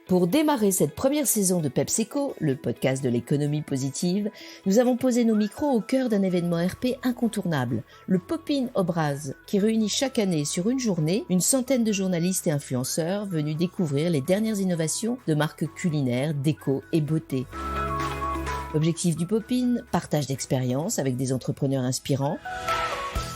Pour démarrer cette première saison de PepsiCo, le podcast de l'économie positive, nous avons posé nos micros au cœur d'un événement RP incontournable, le Pop-in Obraz, qui réunit chaque année sur une journée une centaine de journalistes et influenceurs venus découvrir les dernières innovations de marques culinaires, déco et beauté. L'objectif du Pop-in, partage d'expériences avec des entrepreneurs inspirants,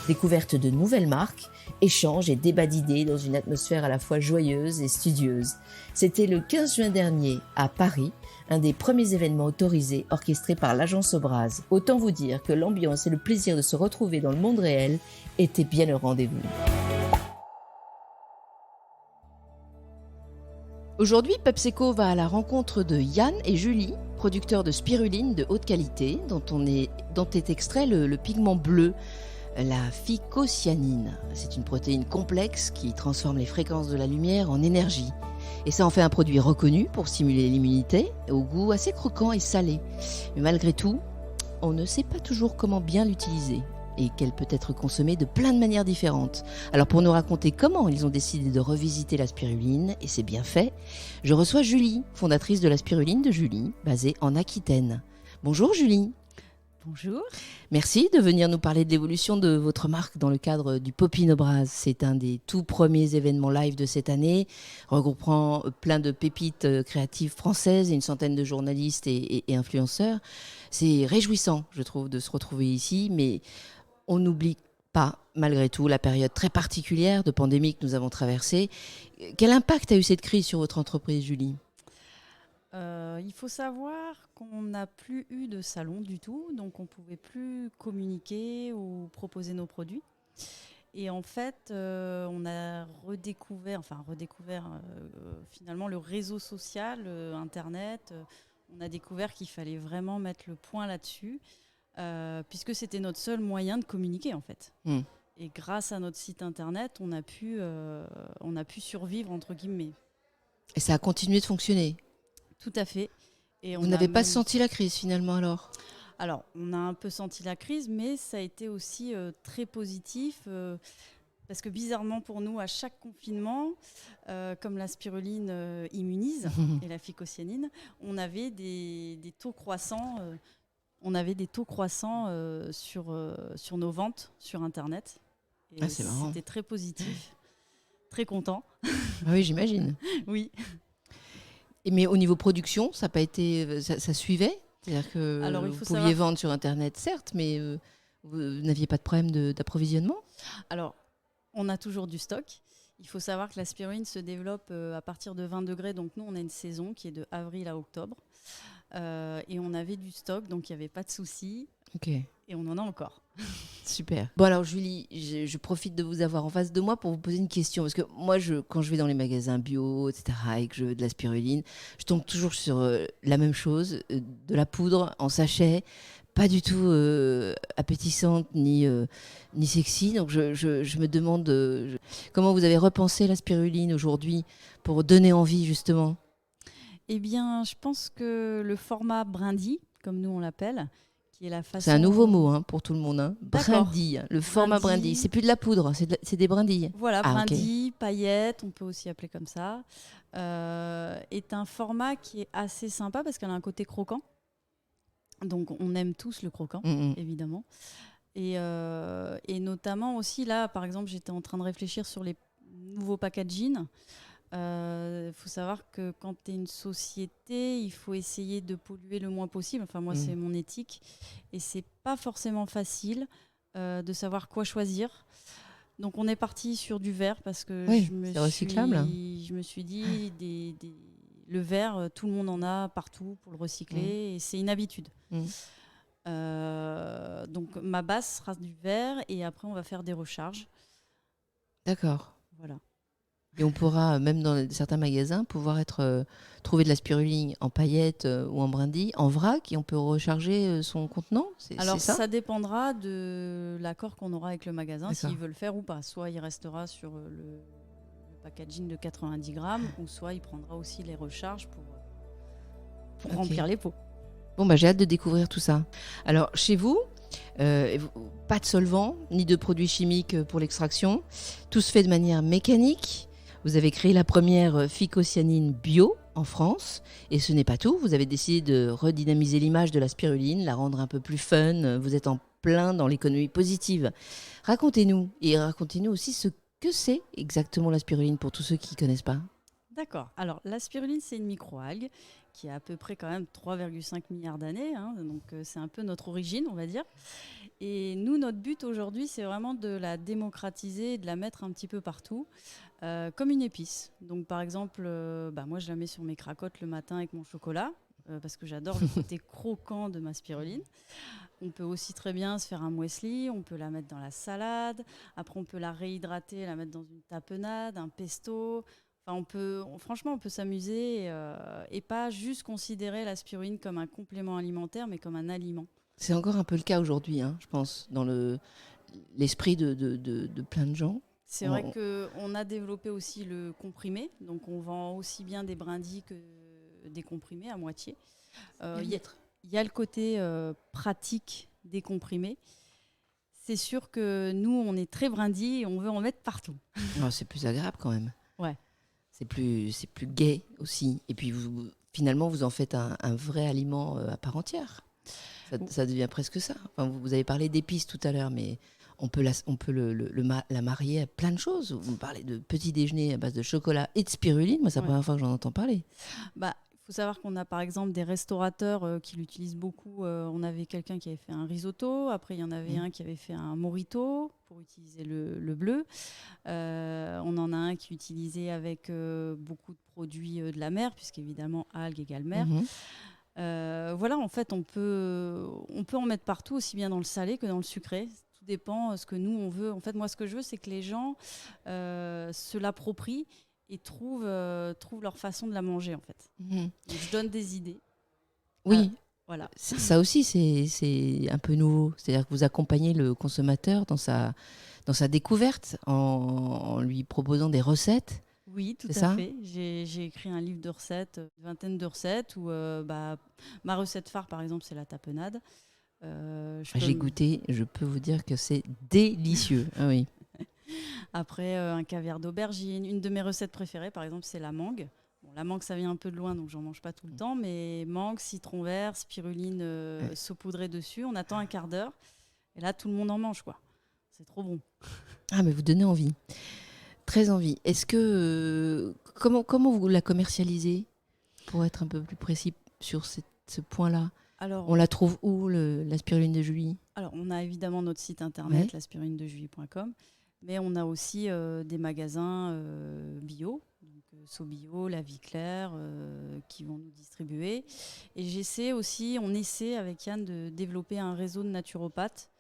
découverte de nouvelles marques, échanges et débats d'idées dans une atmosphère à la fois joyeuse et studieuse. C'était le 15 juin dernier, à Paris, un des premiers événements autorisés orchestrés par l'agence Obraz. Autant vous dire que l'ambiance et le plaisir de se retrouver dans le monde réel étaient bien au rendez-vous. Aujourd'hui, PepsiCo va à la rencontre de Yann et Julie, producteurs de spiruline de haute qualité, dont est extrait le pigment bleu, la phycocyanine. C'est une protéine complexe qui transforme les fréquences de la lumière en énergie. Et ça en fait un produit reconnu pour stimuler l'immunité, au goût assez croquant et salé. Mais malgré tout, on ne sait pas toujours comment bien l'utiliser et qu'elle peut être consommée de plein de manières différentes. Alors pour nous raconter comment ils ont décidé de revisiter la spiruline, et c'est bien fait, je reçois Julie, fondatrice de la spiruline de Julie, basée en Aquitaine. Bonjour Julie. Bonjour. Merci de venir nous parler de l'évolution de votre marque dans le cadre du Pop-in Obraz. C'est un des tout premiers événements live de cette année, regroupant plein de pépites créatives françaises et une centaine de journalistes et influenceurs. C'est réjouissant, je trouve, de se retrouver ici, mais on n'oublie pas, malgré tout, la période très particulière de pandémie que nous avons traversée. Quel impact a eu cette crise sur votre entreprise, Julie ? Il faut savoir qu'on n'a plus eu de salon du tout, donc on ne pouvait plus communiquer ou proposer nos produits. Et en fait, on a redécouvert finalement le réseau social, Internet. On a découvert qu'il fallait vraiment mettre le point là-dessus, puisque c'était notre seul moyen de communiquer en fait. Et grâce à notre site Internet, on a pu survivre entre guillemets. Et ça a continué de fonctionner ? Tout à fait. Et vous n'avez pas senti la crise finalement alors ? Alors, on a un peu senti la crise, mais ça a été aussi très positif parce que bizarrement pour nous, à chaque confinement, comme la spiruline immunise et la phycocyanine, on avait des taux croissants. Sur nos ventes sur Internet. Et c'est marrant. C'était très positif, très content. Oui, j'imagine. Oui. Mais au niveau production, ça n'a pas été, ça suivait. C'est-à-dire que vous pouviez vendre sur Internet, certes, mais vous n'aviez pas de problème d'approvisionnement ? Alors, on a toujours du stock. Il faut savoir que la spiruline se développe à partir de 20 degrés. Donc nous, on a une saison qui est de avril à octobre. Et on avait du stock, donc il n'y avait pas de souci. Ok. Et on en a encore. Super. Bon alors Julie, je profite de vous avoir en face de moi pour vous poser une question. Parce que moi, quand je vais dans les magasins bio, etc., et que je veux de la spiruline, je tombe toujours sur la même chose, de la poudre en sachet, pas du tout appétissante ni sexy. Donc je me demande comment vous avez repensé la spiruline aujourd'hui pour donner envie justement. Eh bien, je pense que le format brindille, comme nous on l'appelle, qui est la façon... C'est un nouveau mot pour tout le monde. Hein. Brindille, le format brindille. C'est plus de la poudre, c'est des brindilles. Voilà, brindille, okay. Paillettes, on peut aussi appeler comme ça. Est un format qui est assez sympa parce qu'elle a un côté croquant. Donc on aime tous le croquant, évidemment. Et notamment aussi, là, par exemple, j'étais en train de réfléchir sur les nouveaux packaging. Faut savoir que quand tu es une société, il faut essayer de polluer le moins possible. Enfin, moi, c'est mon éthique. Et c'est pas forcément facile de savoir quoi choisir. Donc, on est parti sur du verre parce que c'est recyclable. Je me suis dit, le verre, tout le monde en a partout pour le recycler. Et c'est une habitude. Donc, ma base sera du verre et après, on va faire des recharges. D'accord. Voilà. Et on pourra, même dans certains magasins, trouver de la spiruline en paillettes ou en brindille, en vrac, et on peut recharger son contenant. Alors, c'est ça dépendra de l'accord qu'on aura avec le magasin, D'accord. s'il veut le faire ou pas. Soit il restera sur le packaging de 90 grammes, ou soit il prendra aussi les recharges pour remplir les pots. Bon, j'ai hâte de découvrir tout ça. Alors, chez vous, pas de solvant, ni de produits chimiques pour l'extraction. Tout se fait de manière mécanique. Vous avez créé la première phycocyanine bio en France. Et ce n'est pas tout. Vous avez décidé de redynamiser l'image de la spiruline, la rendre un peu plus fun. Vous êtes en plein dans l'économie positive. Racontez-nous aussi ce que c'est exactement la spiruline pour tous ceux qui ne connaissent pas. D'accord. Alors, la spiruline, c'est une microalgue qui a à peu près quand même 3,5 milliards d'années. Donc, c'est un peu notre origine, on va dire. Et nous, notre but aujourd'hui, c'est vraiment de la démocratiser et de la mettre un petit peu partout, comme une épice. Donc, par exemple, moi, je la mets sur mes cracottes le matin avec mon chocolat, parce que j'adore le côté croquant de ma spiruline. On peut aussi très bien se faire un muesli, on peut la mettre dans la salade. Après, on peut la réhydrater, la mettre dans une tapenade, un pesto. Enfin, on peut s'amuser et pas juste considérer la spiruline comme un complément alimentaire, mais comme un aliment. C'est encore un peu le cas aujourd'hui, je pense, dans l'esprit de plein de gens. C'est vrai qu'on a développé aussi le comprimé. Donc, on vend aussi bien des brindilles que des comprimés à moitié. Il y a le côté pratique des comprimés. C'est sûr que nous, on est très brindilles et on veut en mettre partout. C'est plus agréable quand même. Ouais. C'est plus gai aussi. Et puis, finalement, vous en faites un vrai aliment à part entière. Ça devient presque ça. Enfin, vous avez parlé d'épices tout à l'heure, mais on peut la marier à plein de choses. Vous me parlez de petit déjeuner à base de chocolat et de spiruline. Moi, c'est la première fois que j'en entends parler. Il faut savoir qu'on a par exemple des restaurateurs qui l'utilisent beaucoup. On avait quelqu'un qui avait fait un risotto. Après, il y en avait un qui avait fait un morito pour utiliser le bleu. On en a un qui utilisait avec beaucoup de produits de la mer, puisqu'évidemment, algues égale mer. Voilà, en fait, on peut en mettre partout, aussi bien dans le salé que dans le sucré. Tout dépend de ce que nous, on veut. En fait, moi, ce que je veux, c'est que les gens se l'approprient et trouvent leur façon de la manger, en fait. Donc, je donne des idées. Oui, voilà. Ça aussi, c'est un peu nouveau. C'est-à-dire que vous accompagnez le consommateur dans sa découverte en lui proposant des recettes. Oui, tout à fait. J'ai écrit un livre de recettes, une vingtaine de recettes, où ma recette phare, par exemple, c'est la tapenade. J'ai goûté, je peux vous dire que c'est délicieux. Ah oui. Après, un caviar d'aubergine. Une de mes recettes préférées, par exemple, c'est la mangue. Bon, la mangue, ça vient un peu de loin, donc j'en mange pas tout le temps. Mais mangue, citron vert, spiruline saupoudrée dessus. On attend un quart d'heure. Et là, tout le monde en mange, quoi. C'est trop bon. Ah, mais vous donnez envie. Très envie. Est-ce que... comment vous la commercialisez, pour être un peu plus précis sur ce point-là? Alors, on la trouve où, la spiruline de Julie? Alors, on a évidemment notre site internet, laspirulinedejulie.com. Mais on a aussi des magasins bio, donc SoBio, La Vie Claire, qui vont nous distribuer. Et on essaie avec Yann de développer un réseau de naturopathes.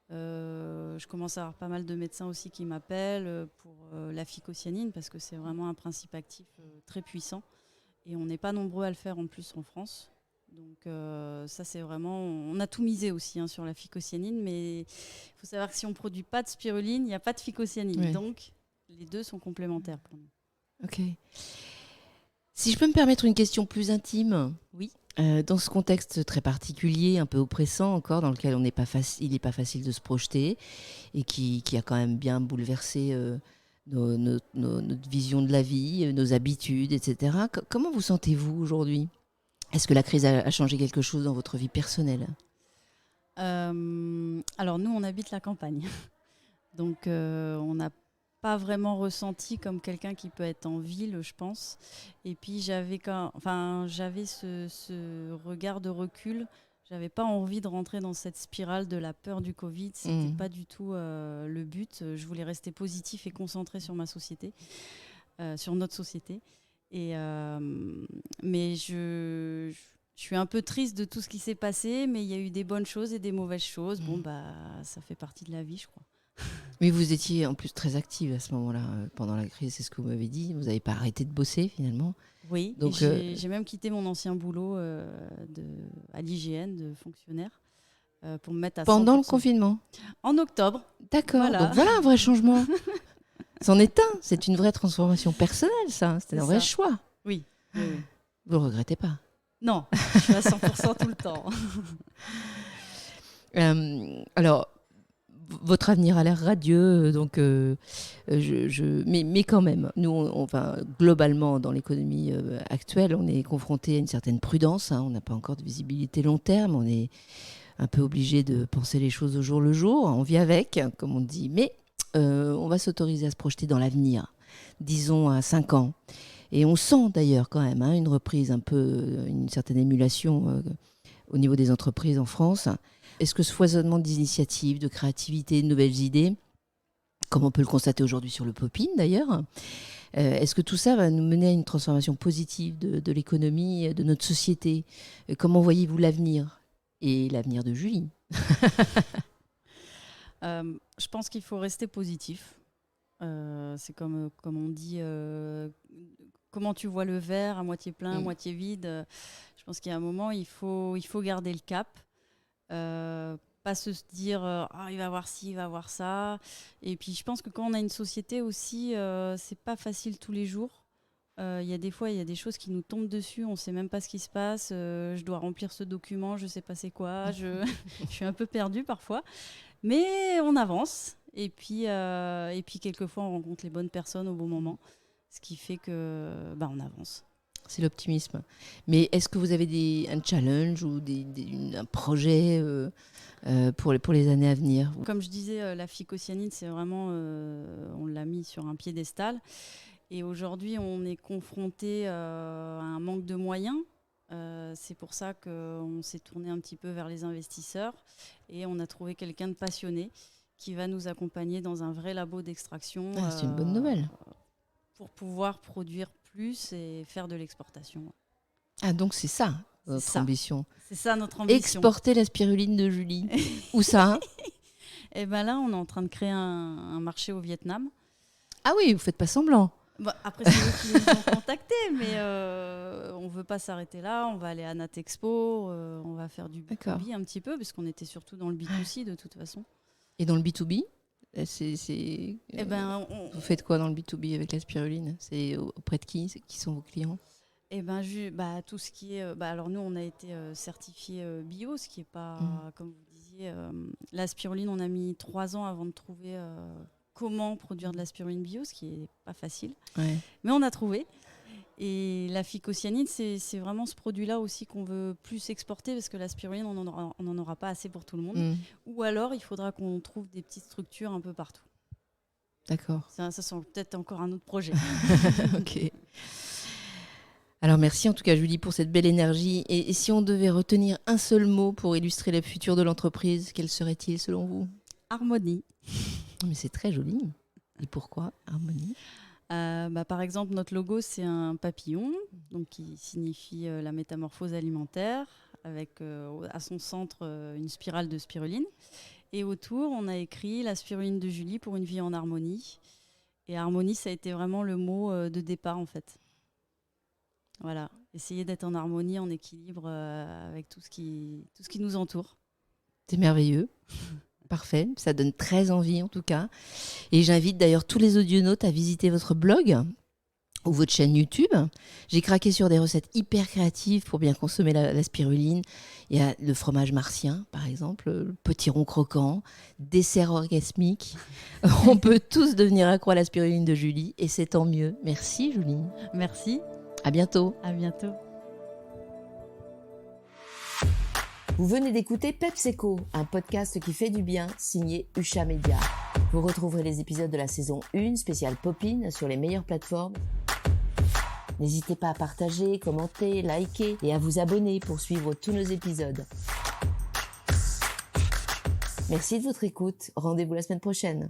Je commence à avoir pas mal de médecins aussi qui m'appellent pour la phycocyanine, parce que c'est vraiment un principe actif très puissant. Et on n'est pas nombreux à le faire en plus en France. Donc ça, c'est vraiment... On a tout misé aussi sur la phycocyanine, mais il faut savoir que si on ne produit pas de spiruline, il n'y a pas de phycocyanine. Oui. Donc les deux sont complémentaires pour nous. Ok. Si je peux me permettre une question plus intime. Oui. Dans ce contexte très particulier, un peu oppressant encore, dans lequel il n'est pas facile de se projeter et qui a quand même bien bouleversé notre vision de la vie, nos habitudes, etc. Comment vous sentez-vous aujourd'hui ? Est-ce que la crise a changé quelque chose dans votre vie personnelle ? Alors nous, on habite la campagne. Donc on n'a pas vraiment ressenti comme quelqu'un qui peut être en ville, je pense. Et puis j'avais ce regard de recul. J'avais pas envie de rentrer dans cette spirale de la peur du Covid. C'était pas du tout le but. Je voulais rester positif et concentré sur ma société, sur notre société. Mais je suis un peu triste de tout ce qui s'est passé, mais il y a eu des bonnes choses et des mauvaises choses. Bon, ça fait partie de la vie, je crois. Mais vous étiez en plus très active à ce moment-là, pendant la crise, c'est ce que vous m'avez dit. Vous n'avez pas arrêté de bosser finalement. Oui, donc j'ai même quitté mon ancien boulot à l'IGN de fonctionnaire pour me mettre à 100%. Pendant le confinement ? En octobre. D'accord, voilà. Donc voilà un vrai changement. C'en est un, c'est une vraie transformation personnelle, ça. C'était un vrai choix. Oui. Vous ne le regrettez pas ? Non, je suis à 100% tout le temps. Alors, votre avenir a l'air radieux, donc mais quand même, nous, globalement, dans l'économie actuelle, on est confronté à une certaine prudence. On n'a pas encore de visibilité long terme. On est un peu obligé de penser les choses au jour le jour. On vit avec, comme on dit, mais on va s'autoriser à se projeter dans l'avenir, disons à 5 ans. Et on sent d'ailleurs quand même une reprise, un peu, une certaine émulation au niveau des entreprises en France. Est-ce que ce foisonnement d'initiatives, de créativité, de nouvelles idées, comme on peut le constater aujourd'hui sur le Popin d'ailleurs, est-ce que tout ça va nous mener à une transformation positive de l'économie, de notre société ? Comment voyez-vous l'avenir ? Et l'avenir de Julie ? Je pense qu'il faut rester positif. C'est comme on dit, comment tu vois le verre, à moitié plein, à moitié vide. Je pense qu'il y a un moment, il faut garder le cap. Pas se dire il va voir ci, il va voir ça. Et puis je pense que quand on a une société aussi, c'est pas facile tous les jours. Il y a des fois, il y a des choses qui nous tombent dessus, on sait même pas ce qui se passe. Je dois remplir ce document, je sais pas c'est quoi. Je suis un peu perdue parfois, mais on avance. Et puis quelquefois, on rencontre les bonnes personnes au bon moment, ce qui fait que on avance. C'est l'optimisme. Mais est-ce que vous avez un challenge ou un projet pour les années à venir ? Comme je disais, la phycocyanide, c'est vraiment, on l'a mis sur un piédestal. Et aujourd'hui, on est confronté à un manque de moyens. C'est pour ça qu'on s'est tourné un petit peu vers les investisseurs et on a trouvé quelqu'un de passionné qui va nous accompagner dans un vrai labo d'extraction. C'est une bonne nouvelle. Pour pouvoir produire plus et faire de l'exportation. Ah, donc c'est ça notre ambition. C'est ça notre ambition. Exporter la spiruline de Julie. Où ça ? Et là, on est en train de créer un marché au Vietnam. Ah oui, vous faites pas semblant. Après, c'est eux qui nous ont contactés, mais on ne veut pas s'arrêter là. On va aller à Natexpo, on va faire du B2B un petit peu, puisqu'on était surtout dans le B2C de toute façon. Et dans le B2B vous faites quoi dans le B2B avec la spiruline ? C'est auprès de qui ? Qui sont vos clients ? Tout ce qui est... alors nous, on a été certifié bio, ce qui n'est pas, comme vous disiez, la spiruline, on a mis 3 ans avant de trouver comment produire de la spiruline bio, ce qui n'est pas facile. Ouais. Mais on a trouvé. Et la phycocyanide, c'est vraiment ce produit-là aussi qu'on veut plus exporter, parce que la spiruline, on n'en aura pas assez pour tout le monde. Ou alors, il faudra qu'on trouve des petites structures un peu partout. D'accord. Ça c'est peut-être encore un autre projet. Ok. Alors merci en tout cas Julie pour cette belle énergie. Et si on devait retenir un seul mot pour illustrer le futur de l'entreprise, quel serait-il selon vous ? Harmonie. Mais c'est très joli. Et pourquoi harmonie ? Par exemple, notre logo, c'est un papillon donc qui signifie la métamorphose alimentaire, avec à son centre une spirale de spiruline. Et autour, on a écrit la spiruline de Julie pour une vie en harmonie. Et harmonie, ça a été vraiment le mot de départ, en fait. Voilà, essayer d'être en harmonie, en équilibre avec tout ce qui nous entoure. C'est merveilleux. Parfait, ça donne très envie en tout cas. Et j'invite d'ailleurs tous les audionautes à visiter votre blog ou votre chaîne YouTube. J'ai craqué sur des recettes hyper créatives pour bien consommer la spiruline. Il y a le fromage martien, par exemple, le potiron croquant, dessert orgasmique. On peut tous devenir accro à la spiruline de Julie et c'est tant mieux. Merci Julie. Merci. À bientôt. À bientôt. Vous venez d'écouter PepsEco, un podcast qui fait du bien, signé Usha Media. Vous retrouverez les épisodes de la saison 1, spéciale Popin, sur les meilleures plateformes. N'hésitez pas à partager, commenter, liker et à vous abonner pour suivre tous nos épisodes. Merci de votre écoute. Rendez-vous la semaine prochaine.